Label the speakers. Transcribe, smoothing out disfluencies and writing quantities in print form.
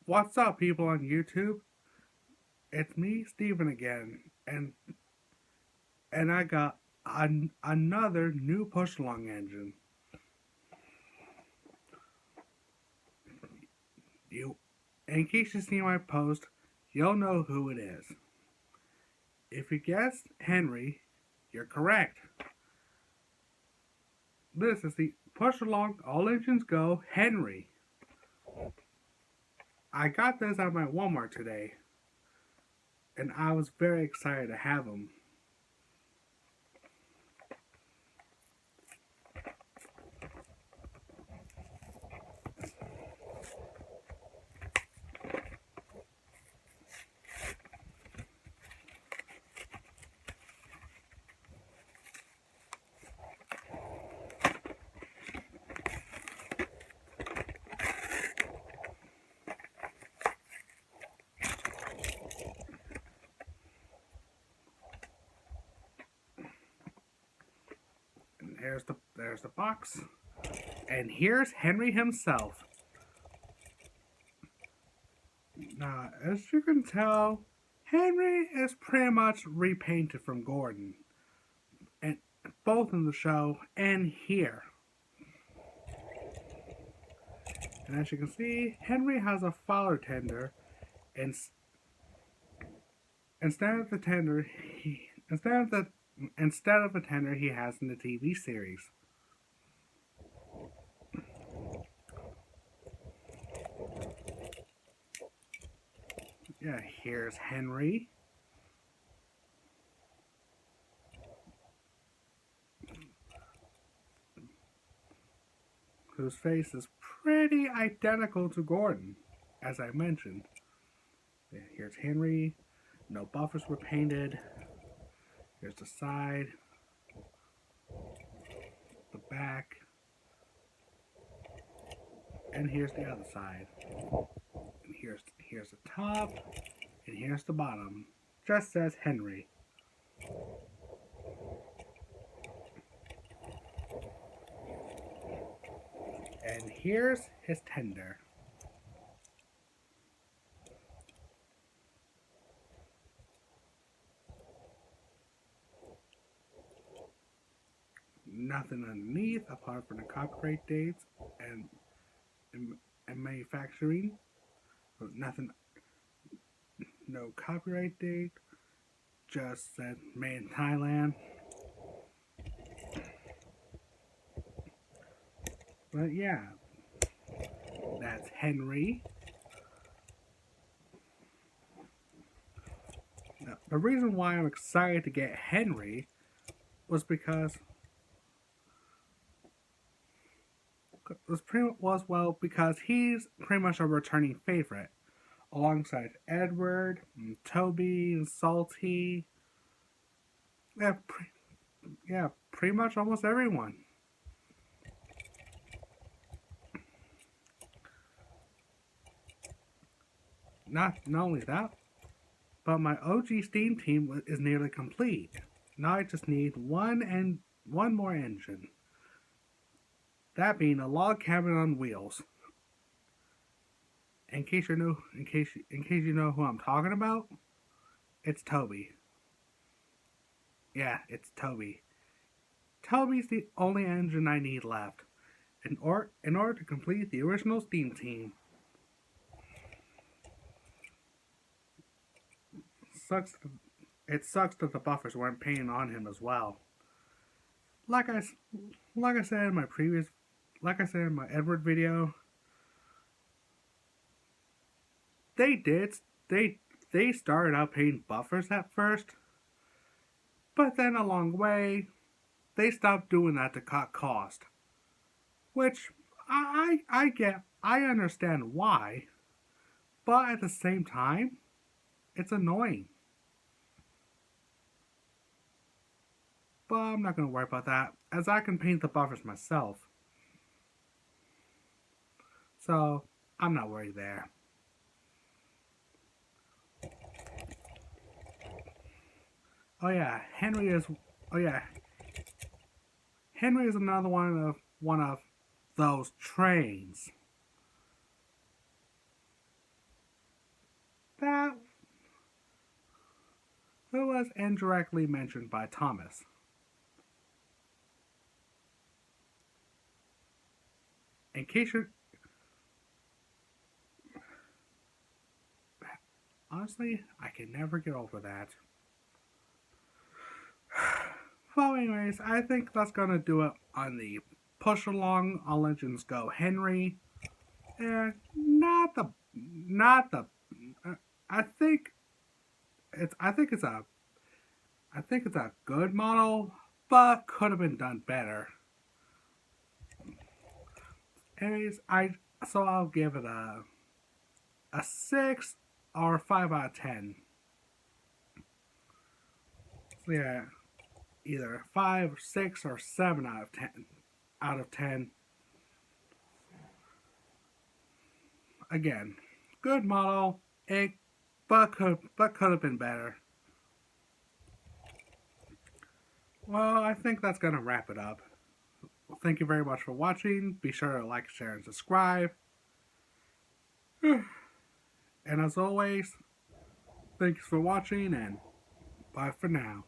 Speaker 1: What's up, people on YouTube? It's me, Steven, again, and I got another new push along engine. You, in case you see my post, you'll know who it is. If you guessed Henry, you're correct. This is the push along all engines go Henry. I got this at my Walmart today, and I was very excited to have him. And there's the box. And here's Henry himself. Now, as you can tell, Henry is pretty much repainted from Gordon, and both in the show and here. And as you can see, Henry has a follower tender, and instead of the tender, instead of a tender he has in the TV series. Yeah, here's Henry. Whose face is pretty identical to Gordon, as I mentioned. Here's Henry. No buffers were painted. Here's the side, the back, and here's the other side. And here's the top, and here's the bottom. Just says Henry. And here's his tender. Nothing underneath apart from the copyright dates and manufacturing. Nothing, no copyright date. Just said made in Thailand. But yeah, that's Henry. Now, the reason why I'm excited to get Henry was because because he's pretty much a returning favorite, alongside Edward, and Toby, and Salty. Yeah, pretty much almost everyone. Not only that, but my OG Steam team is nearly complete. Now I just need one more engine. That being a log cabin on wheels. In case you know who I'm talking about, it's Toby. Yeah, it's Toby. Toby's the only engine I need left in order to complete the original Steam team. It sucks that the buffers weren't painted on him as well. Like I said in my Edward video, they started out painting buffers at first, but then along the way, they stopped doing that to cut cost. Which I get, I understand why, but at the same time, it's annoying. But I'm not going to worry about that, as I can paint the buffers myself. So, I'm not worried there. Oh yeah, Henry is another one of those trains. was indirectly mentioned by Thomas. In case you honestly, I can never get over that. Well, anyways, I think that's gonna do it on the push along on Legends Go Henry. And not the. I think I think it's a good model, but could have been done better. Anyways, I'll give it a 6 or 5 out of 10. So yeah, either 5, 6, or 7 out of 10. Out of 10. Again, good model, but could have been better. Well, I think that's gonna wrap it up. Well, thank you very much for watching. Be sure to like, share, and subscribe. And as always, thanks for watching, and bye for now.